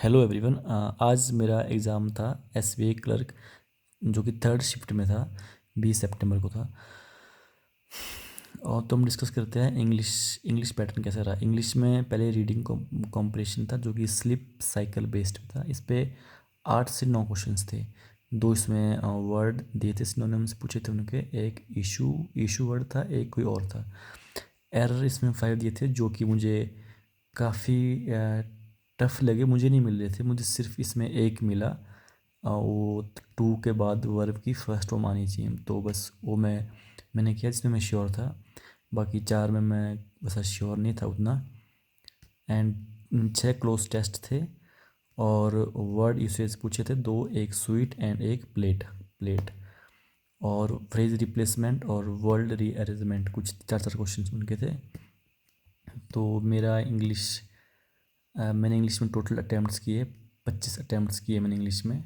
Hello everyone. आज मेरा exam था एसबीआई क्लर्क, जो कि थर्ड शिफ्ट में था। 20 सितंबर को था। और तो हम डिस्कस करते हैं इंग्लिश पैटर्न कैसा रहा। इंग्लिश में पहले रीडिंग कॉम्प्रिहेंशन था, जो कि स्लिप साइकिल बेस्ड था। इस पे 8 से 9 क्वेश्चंस थे। 2 इसमें वर्ड दिए थे, सिनोनिम्स पूछे थे उनके। एक इशू वर्ड था, एक कोई और था। एरर इसमें 5 दिए थे, जो कि मुझे काफ़ी टफ लगे। मुझे नहीं मिल रहे थे, मुझे सिर्फ इसमें एक मिला। वो 2 के बाद वर्ब की फर्स्ट फॉर्म आनी चाहिए, तो बस वो मैंने किया जिसमें मैं श्योर था। बाकी 4 में मैं वैसा श्योर नहीं था उतना। एंड 6 क्लोज टेस्ट थे। और वर्ड यूसेज पूछे थे 2, एक स्वीट एंड एक प्लेट। और फ्रेज रिप्लेसमेंट और वर्ल्ड रीअरेंजमेंट, कुछ 4 क्वेश्चन उनके थे। तो मेरा मैंने इंग्लिश में टोटल अटैम्प्ट्स किए, 25 अटैम्प्ट्स किए मैंने इंग्लिश में।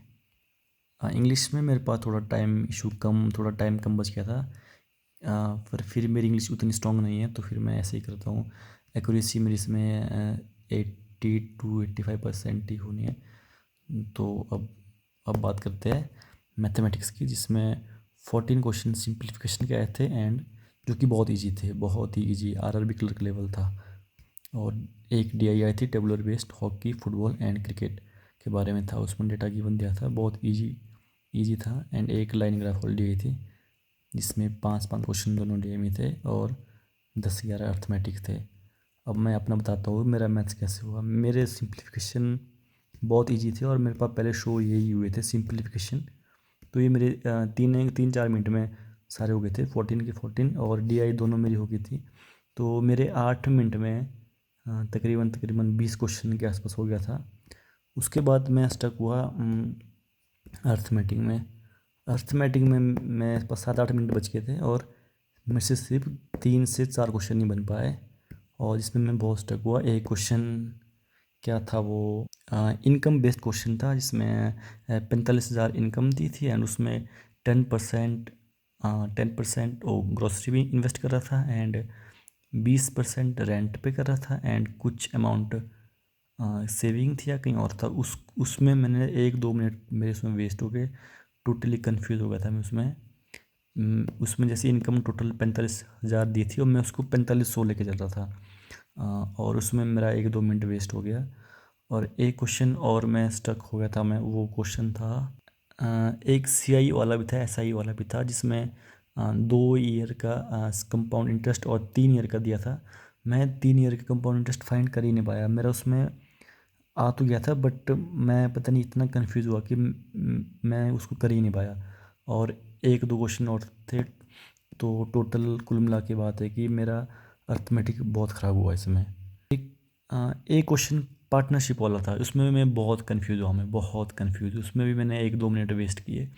इंग्लिश में मेरे पास थोड़ा टाइम कम बच गया था। पर फिर मेरी इंग्लिश उतनी स्ट्रांग नहीं है, तो फिर मैं ऐसे ही करता हूँ। एक्यूरेसी मेरी इसमें 80 to 85% ही होनी है। तो अब बात करते हैं मैथमेटिक्स की, जिसमें 14 क्वेश्चन सिंप्लीफिकेशन के आए थे, एंड जो कि बहुत इजी थे, बहुत ही इजी। आरआरबी क्लर्क लेवल था। और एक डीआई आई थी, tabular based hockey, football and cricket के बारे में था। उसमें डेटा गिवन दिया था, बहुत इजी था। एंड एक लाइन ग्राफ वाली दी गई थी, जिसमें 5 क्वेश्चन दोनों डीआई में थे और 10-11 अर्थमेटिक थे। अब मैं अपना बताता हूँ मेरा मैथ्स कैसे हुआ। मेरे सिंप्लीफिकेशन बहुत इजी थे, और मेरे पास पहले शो यही हुए थे सिंप्लीफिकेशन। तो ये मेरे 3-4 मिनट में सारे हो गए थे, 14 के 14, और डीआई दोनों मेरी हो गई थी। तो मेरे 8 मिनट में तकरीबन 20 क्वेश्चन के आसपास हो गया था। उसके बाद मैं स्टक हुआ अर्थमेटिक में मेरे पास 7-8 मिनट बच गए थे, और मेरे से सिर्फ 3 से 4 क्वेश्चन नहीं बन पाए। और जिसमें मैं बहुत स्टक हुआ। एक क्वेश्चन क्या था वो, इनकम बेस्ड क्वेश्चन था, जिसमें 45,000 इनकम दी थी, एंड उसमें 10% 10% वो ग्रोसरी भी इन्वेस्ट कर रहा था, एंड 20% रेंट पे कर रहा था, एंड कुछ अमाउंट सेविंग थी या कहीं और था। उसमें मैंने 1-2 मिनट मेरे उसमें वेस्ट हो गए। टोटली कंफ्यूज हो गया था मैं उसमें। उसमें जैसे इनकम टोटल 45,000 दी थी, और मैं उसको 4500 लेके चल रहा था। और उसमें मेरा 1-2 मिनट वेस्ट हो गया। और एक क्वेश्चन और मैं स्टक हो गया था। मैं वो क्वेश्चन था, एक सीआई वाला भी था, एसआई वाला भी था, जिसमें 2 ईयर का कंपाउंड इंटरेस्ट और 3 ईयर का दिया था। मैं 3 ईयर का कंपाउंड इंटरेस्ट फाइंड कर ही नहीं पाया। मेरा उसमें आ तो गया था, बट मैं पता नहीं इतना कंफ्यूज हुआ कि मैं उसको कर ही नहीं पाया। और 1-2 क्वेश्चन और थे। तो टोटल कुल मिला के बात है कि मेरा अर्थमेटिक बहुत ख़राब हुआ इसमें। एक क्वेश्चन पार्टनरशिप वाला था, उसमें मैं बहुत कंफ्यूज हुआ। मैं बहुत कंफ्यूज, उसमें भी मैंने 1-2 मिनट वेस्ट किए।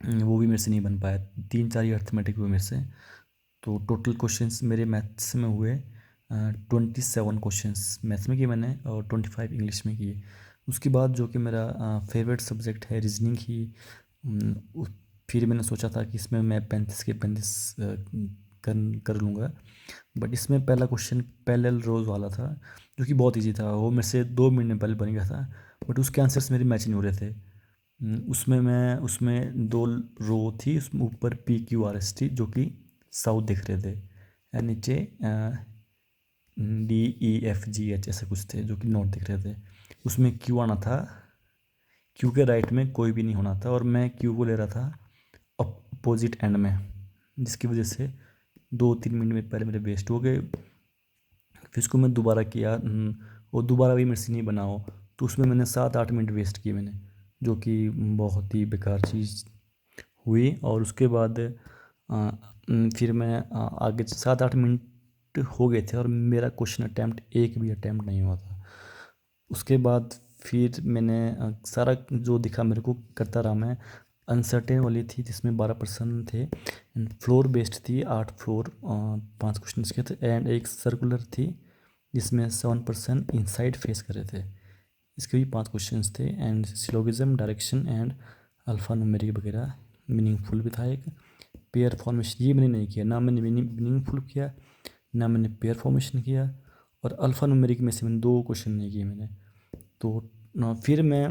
वो भी मेरे से नहीं बन पाया। 3-4 ही अर्थमेटिक हुए मेरे से। तो टोटल क्वेश्चंस मेरे मैथ्स में हुए 27 क्वेश्चंस मैथ्स में किए मैंने, और 25 इंग्लिश में किए। उसके बाद जो कि मेरा फेवरेट सब्जेक्ट है रीजनिंग ही, फिर मैंने सोचा था कि इसमें मैं 35 के 35 कर लूँगा। बट इसमें पहला क्वेश्चन पैरेलल रोज वाला था, जो कि बहुत इजी था। वो मेरे से 2 मिनट में पहले बन गया था, बट उसके आंसर्स मेरे मैच नहीं हो रहे थे। उसमें 2 रो थी, उसमें ऊपर PQRS थी, जो कि साउथ दिख रहे थे, और नीचे DEFGH ऐसे कुछ थे, जो कि नॉर्थ दिख रहे थे। उसमें क्यू आना था, क्यू के राइट में कोई भी नहीं होना था, और मैं क्यू को ले रहा था अपोजिट एंड में, जिसकी वजह से 2-3 मिनट में पहले मेरे वेस्ट हो गए। फिर उसको मैं दोबारा किया, वो दोबारा भी मेरे से नहीं बना हो, तो उसमें मैंने 7-8 मिनट वेस्ट किए मैंने, जो कि बहुत ही बेकार चीज़ हुई। और उसके बाद फिर मैं आगे 7-8 मिनट हो गए थे, और मेरा क्वेश्चन अटैम्प्ट एक भी अटैम्प्ट नहीं हुआ था। उसके बाद फिर मैंने सारा जो दिखा मेरे को करता रहा मैं। अनसर्टेन वाली थी, जिसमें 12% थे, एंड फ्लोर बेस्ड थी, 8 फ्लोर 5 क्वेश्चन के थे, एंड एक सर्कुलर थी, जिसमें 7% इनसाइड फेस कर रहे थे। इसके भी 5 क्वेश्चंस थे, and syllogism, direction and alpha numeric वगैरह। मीनिंगफुल भी था एक। पेयर फॉर्मेशन ये मैंने नहीं किया, ना मैंने मीनिंगफुल किया, ना मैंने पेयर फॉर्मेशन किया। और अल्फ़ा न्यूमेरिक में से मैंने 2 क्वेश्चन नहीं किए मैंने। तो फिर मैं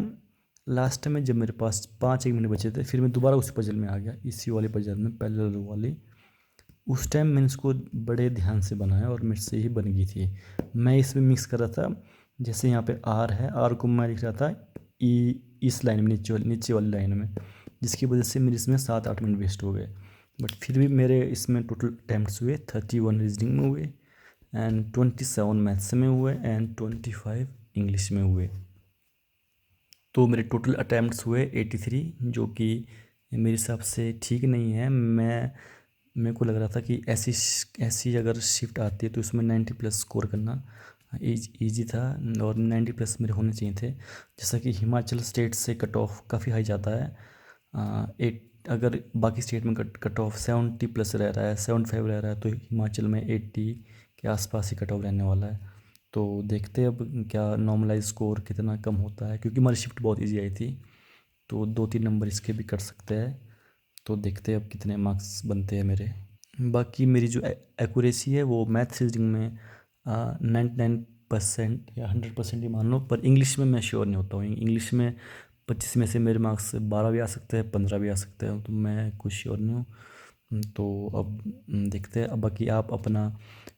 लास्ट में जब मेरे पास 5 एक मिनट बचे थे, फिर मैं दोबारा उस पजल में आ गया, इसी वाली पजल में, पैरेलल वाली। उस टाइम मैंने इसको बड़े ध्यान से बनाया और मेरे से ही बन गई थी। मैं इसमें मिक्स कर रहा था, जैसे यहाँ पे आर है, आर को मैं लिख रहा था ई, इस लाइन में, नीचे वाली लाइन में, जिसकी वजह से मेरे इसमें 7-8 मिनट वेस्ट हो गए। बट फिर भी मेरे इसमें टोटल अटैम्प्ट्स हुए 31 रीजनिंग में हुए, एंड 27 मैथ्स में हुए, एंड 25 इंग्लिश में हुए। तो मेरे टोटल अटैम्प्ट्स हुए 83, जो कि मेरे हिसाब से ठीक नहीं है। मेरे को लग रहा था कि ऐसी अगर शिफ्ट आती है तो इसमें 90+ स्कोर करना ईजी था, और 90+ मेरे होने चाहिए थे। जैसा कि हिमाचल स्टेट से कट ऑफ काफ़ी हाई जाता है, 8, अगर बाकी स्टेट में कट ऑफ 70+ रह रहा है, 75 रह रहा है, तो हिमाचल में 80 के आसपास ही कट ऑफ रहने वाला है। तो देखते हैं अब क्या नॉर्मलाइज स्कोर कितना कम होता है, क्योंकि हमारी शिफ्ट बहुत इजी आई थी, तो 2-3 नंबर इसके भी कट सकते हैं। तो देखते हैं अब कितने मार्क्स बनते हैं मेरे। बाकी मेरी जो एक्यूरेसी है वो मैथ्स रीजनिंग में 99% या 100% ही मान लो, पर इंग्लिश में मैं श्योर नहीं होता हूँ। इंग्लिश में 25 में से मेरे मार्क्स 12 भी आ सकते हैं, 15 भी आ सकते हैं, तो मैं कुछ श्योर नहीं हूँ। तो अब देखते हैं। अब बाकी आप अपना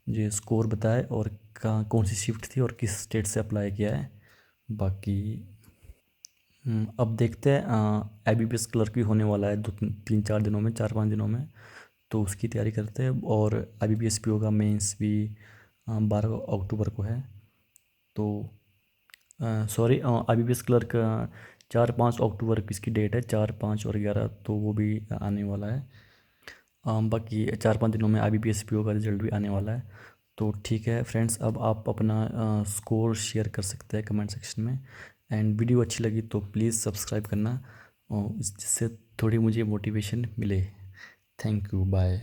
जो स्कोर बताएं, और कहाँ कौन सी शिफ्ट थी और किस स्टेट से अप्लाई किया है। बाकी अब देखते हैं, IBPS क्लर्क भी होने वाला है 2-3-4 दिनों में, 4-5 दिनों में, तो उसकी तैयारी करते हैं। और IBPS PO का मेंस भी 12 अक्टूबर को है। तो सॉरी, IBPS क्लर्क 4-5 अक्टूबर की इसकी डेट है, 4, 5 और 11, तो वो भी आने वाला है। बाकी 4-5 दिनों में IBPS PO का रिजल्ट भी आने वाला है। तो ठीक है फ्रेंड्स, अब आप अपना स्कोर शेयर कर सकते हैं कमेंट सेक्शन में। एंड वीडियो अच्छी लगी तो प्लीज़ सब्सक्राइब करना, और जिससे थोड़ी मुझे मोटिवेशन मिले। Thank you, bye.